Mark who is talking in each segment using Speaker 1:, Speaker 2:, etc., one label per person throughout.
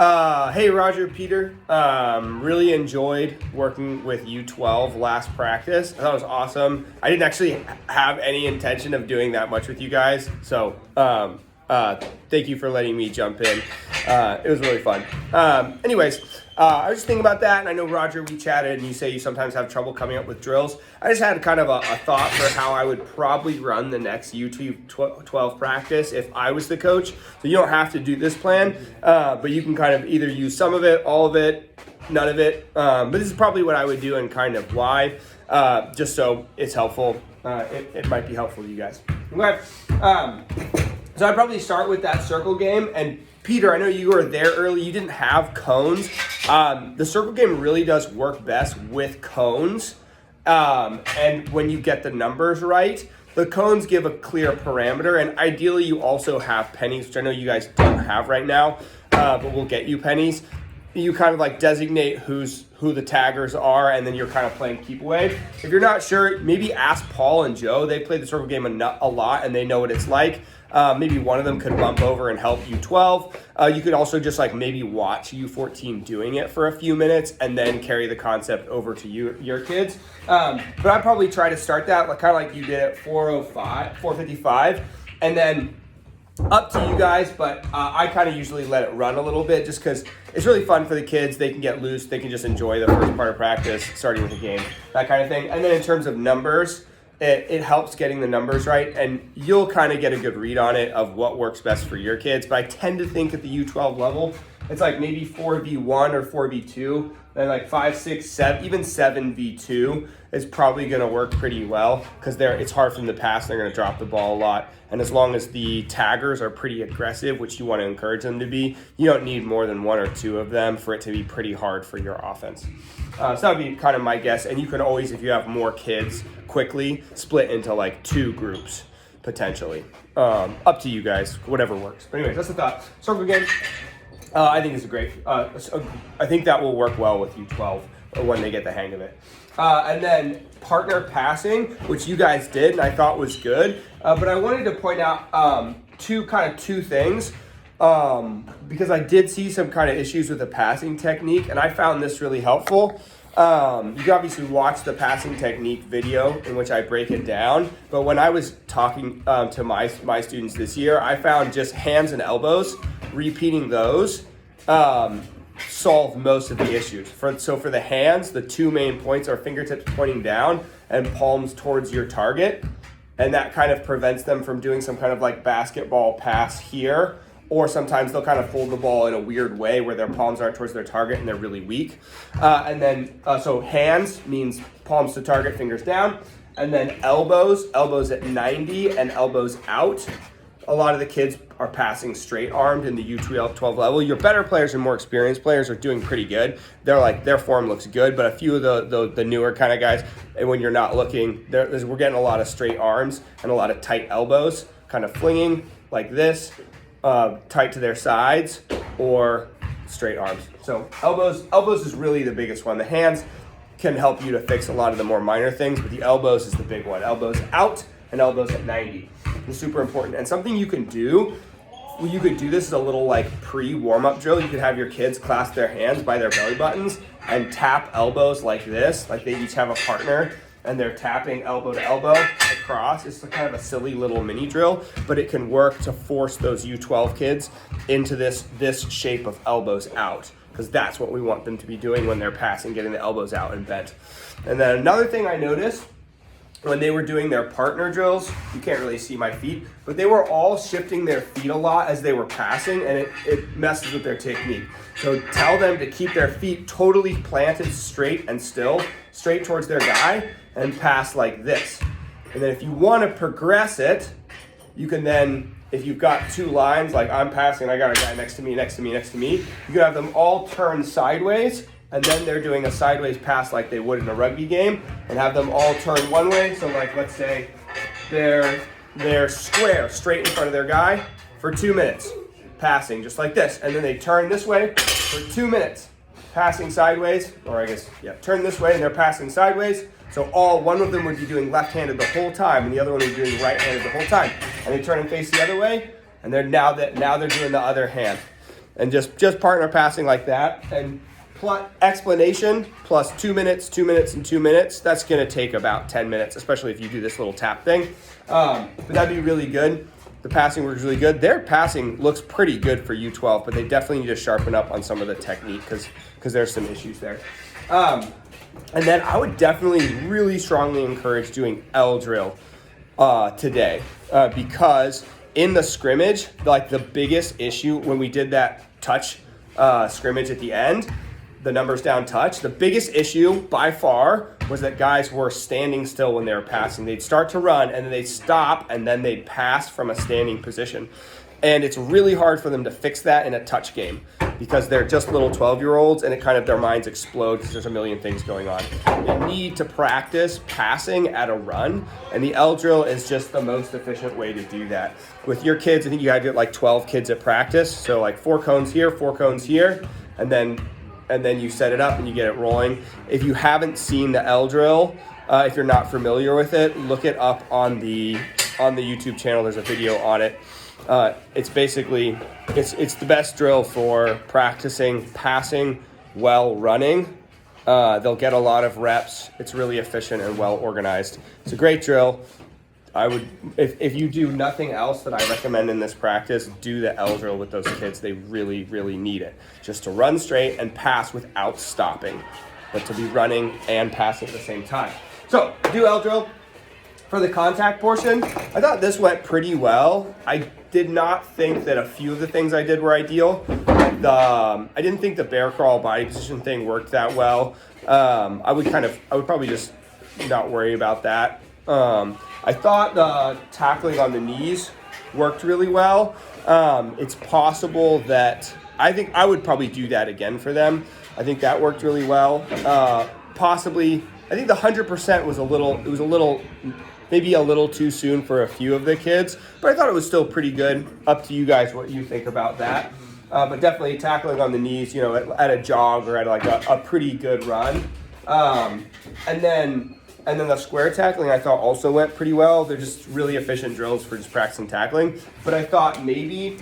Speaker 1: Hey, Roger, Peter. Really enjoyed working with U12 last practice. I thought it was awesome. I didn't actually have any intention of doing that much with you guys, so thank you for letting me jump in. It was really fun. I was just thinking about that, and I know, Roger, we chatted, and you say you sometimes have trouble coming up with drills. I just had kind of a thought for how I would probably run the next U12 practice if I was the coach. So you don't have to do this plan, but you can kind of either use some of it, all of it, none of it. But this is probably what I would do and kind of why, just so it's helpful. It might be helpful to you guys. Okay. So I'd probably start with that circle game. And Peter, I know you were there early. You didn't have cones. The circle game really does work best with cones. And when you get the numbers right, the cones give a clear parameter. And ideally, you also have pennies, which I know you guys don't have right now, but we'll get you pennies. You kind of like designate who the taggers are, and then you're kind of playing keep away. If you're not sure, maybe ask Paul and Joe. They played the circle game a lot, and they know what it's like. Maybe one of them could bump over and help U12. You could also just like maybe watch U14 doing it for a few minutes and then carry the concept over to your kids. But I'd probably try to start that kind of like you did at 4:55, and then up to you guys, but I kind of usually let it run a little bit just because it's really fun for the kids. They can get loose. They can just enjoy the first part of practice, starting with the game, that kind of thing. And then in terms of numbers, it helps getting the numbers right, and you'll kind of get a good read on it of what works best for your kids. But I tend to think at the U12 level, it's like maybe 4v1 or 4v2, then like 5, 6, 7, even 7v2 is probably going to work pretty well because it's hard for them to pass. They're going to drop the ball a lot. And as long as the taggers are pretty aggressive, which you want to encourage them to be, you don't need more than 1 or 2 of them for it to be pretty hard for your offense. So that would be kind of my guess. And you can always, if you have more kids, quickly split into like 2 groups potentially. Up to you guys, whatever works. But anyways, that's the thought. Circle game. I think it's a great. I think that will work well with U12 when they get the hang of it. And then partner passing, which you guys did, and I thought was good. But I wanted to point out two things because I did see some kind of issues with the passing technique, and I found this really helpful. You can obviously watch the passing technique video in which I break it down. But when I was talking to my students this year, I found just hands and elbows, repeating those solve most of the issues. So for the hands, the 2 main points are fingertips pointing down and palms towards your target. And that kind of prevents them from doing some kind of like basketball pass here. Or sometimes they'll kind of hold the ball in a weird way where their palms aren't towards their target and they're really weak. So hands means palms to target, fingers down. And then elbows at 90 and elbows out. A lot of the kids are passing straight armed in the U12 level. Your better players and more experienced players are doing pretty good. Their form looks good, but a few of the newer kind of guys, and when you're not looking, we're getting a lot of straight arms and a lot of tight elbows, kind of flinging like this, tight to their sides, or straight arms. So elbows is really the biggest one. The hands can help you to fix a lot of the more minor things, but the elbows is the big one. Elbows out and elbows at 90. It's super important. And something you can do, you could do this as a little like pre-warm-up drill. You could have your kids clasp their hands by their belly buttons and tap elbows like this, like they each have a partner and they're tapping elbow to elbow across. It's kind of a silly little mini drill, but it can work to force those U12 kids into this shape of elbows out, because that's what we want them to be doing when they're passing, getting the elbows out and bent. And then another thing I noticed when they were doing their partner drills, you can't really see my feet, but they were all shifting their feet a lot as they were passing, and it messes with their technique. So tell them to keep their feet totally planted straight and still, straight towards their guy, and pass like this. And then if you want to progress it, you can then, if you've got 2 lines, like I'm passing, I got a guy next to me, you can have them all turn sideways, and then they're doing a sideways pass like they would in a rugby game, and have them all turn one way. So like, let's say they're square, straight in front of their guy for 2 minutes, passing just like this. And then they turn this way for 2 minutes, passing sideways, turn this way and they're passing sideways. So one of them would be doing left-handed the whole time, and the other one would be doing right-handed the whole time. And they turn and face the other way, and now they're doing the other hand. and just partner passing like that. And explanation plus 2 minutes, 2 minutes, and 2 minutes. That's going to take about 10 minutes, especially if you do this little tap thing. But that'd be really good. The passing works really good. Their passing looks pretty good for U12, but they definitely need to sharpen up on some of the technique because there's some issues there. And then I would definitely really strongly encourage doing L drill today because in the scrimmage, like the biggest issue when we did that touch scrimmage at the end, the numbers down touch, the biggest issue by far was that guys were standing still when they were passing. They'd start to run and then they'd stop and then they'd pass from a standing position. And it's really hard for them to fix that in a touch game because they're just little 12-year-olds and it kind of their minds explode because there's a million things going on. They need to practice passing at a run, and the L drill is just the most efficient way to do that. With your kids, I think you gotta get like 12 kids at practice. So like 4 cones here, and then you set it up and you get it rolling. If you haven't seen the L drill, if you're not familiar with it, look it up on the YouTube channel. There's a video on it. It's basically, it's the best drill for practicing passing while running. They'll get a lot of reps. It's really efficient and well organized. It's a great drill. I would, if you do nothing else that I recommend in this practice, do the L drill with those kids. They really, really need it. Just to run straight and pass without stopping, but to be running and passing at the same time. So do L drill. For the contact portion, I thought this went pretty well. I did not think that a few of the things I did were ideal. I didn't think the bear crawl body position thing worked that well. I would probably just not worry about that. I thought the tackling on the knees worked really well. It's possible that I think I would probably do that again for them. I think that worked really well. Possibly, I think the 100% was maybe a little too soon for a few of the kids, but I thought it was still pretty good. Up to you guys what you think about that. But definitely tackling on the knees, at a jog or at like a pretty good run. And then the square tackling I thought also went pretty well. They're just really efficient drills for just practicing tackling. But I thought maybe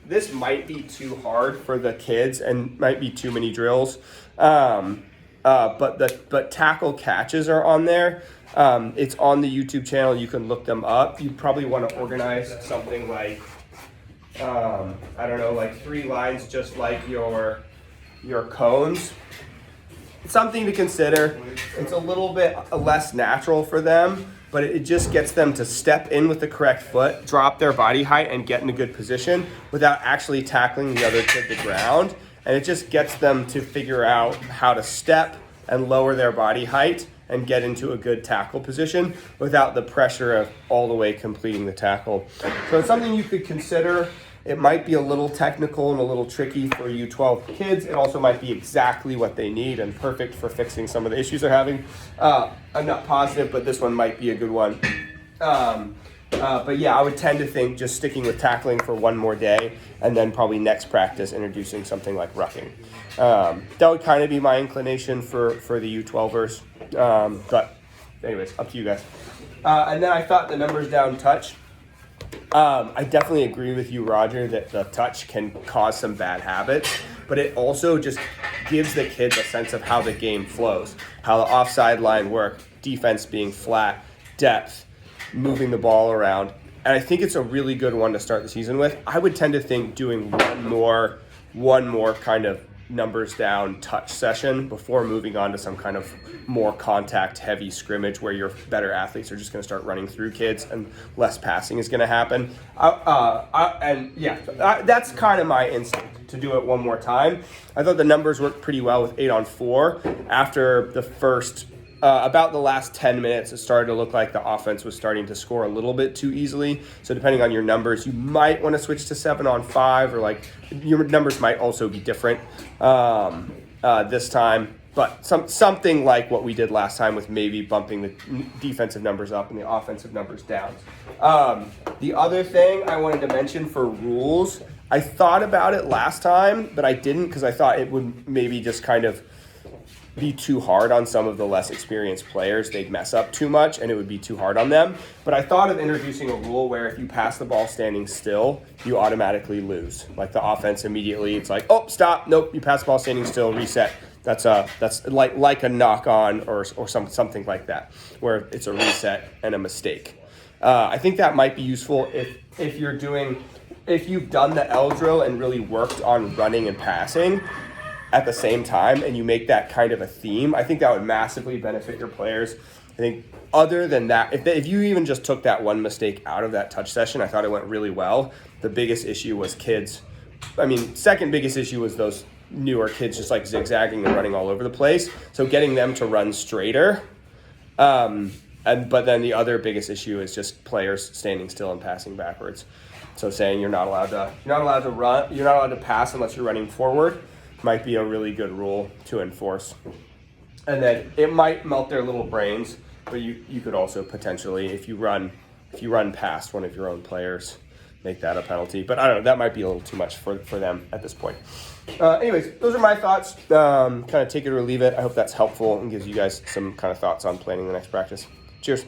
Speaker 1: this might be too hard for the kids and might be too many drills. But tackle catches are on there. It's on the YouTube channel. You can look them up. You probably want to organize something like, like 3 lines just like your cones. Something to consider. It's a little bit less natural for them, but it just gets them to step in with the correct foot, drop their body height, and get in a good position without actually tackling the other kid to the ground. And it just gets them to figure out how to step and lower their body height and get into a good tackle position without the pressure of all the way completing the tackle. So it's something you could consider. It might be a little technical and a little tricky for U12 kids. It also might be exactly what they need and perfect for fixing some of the issues they're having. I'm not positive, but this one might be a good one. But yeah, I would tend to think just sticking with tackling for one more day and then probably next practice introducing something like rucking. That would kind of be my inclination for the U12ers. But anyways, up to you guys. And then I thought the numbers down touch. I definitely agree with you, Roger, that the touch can cause some bad habits, but it also just gives the kids a sense of how the game flows, how the offside line works, defense being flat, depth, moving the ball around. And I think it's a really good one to start the season with. I would tend to think doing one more kind of numbers down touch session before moving on to some kind of more contact heavy scrimmage where your better athletes are just going to start running through kids and less passing is going to happen. That's kind of my instinct to do it one more time. I thought the numbers worked pretty well with 8-on-4. After the first about the last 10 minutes, it started to look like the offense was starting to score a little bit too easily. So depending on your numbers, you might want to switch to 7-on-5, or like your numbers might also be different this time. But something like what we did last time with maybe bumping the defensive numbers up and the offensive numbers down. The other thing I wanted to mention for rules, I thought about it last time, but I didn't because I thought it would maybe just kind of be too hard on some of the less experienced players. They'd mess up too much and it would be too hard on them. But I thought of introducing a rule where if you pass the ball standing still, you automatically lose. Like the offense immediately, it's like, oh, stop, nope, you pass the ball standing still, reset. That's like a knock on or something like that, where it's a reset and a mistake. I think that might be useful if you've done the L drill and really worked on running and passing at the same time, and you make that kind of a theme. I think that would massively benefit your players. I think other than that, if you even just took that one mistake out of that touch session, I thought it went really well. The biggest issue was second biggest issue was those newer kids just like zigzagging and running all over the place. So getting them to run straighter. But then the other biggest issue is just players standing still and passing backwards. So saying you're not allowed to pass unless you're running forward might be a really good rule to enforce. And then it might melt their little brains, but you could also potentially, if you run past one of your own players, make that a penalty. But I don't know, that might be a little too much for them at this point. Anyways, those are my thoughts. Kind of take it or leave it. I hope that's helpful and gives you guys some kind of thoughts on planning the next practice. Cheers.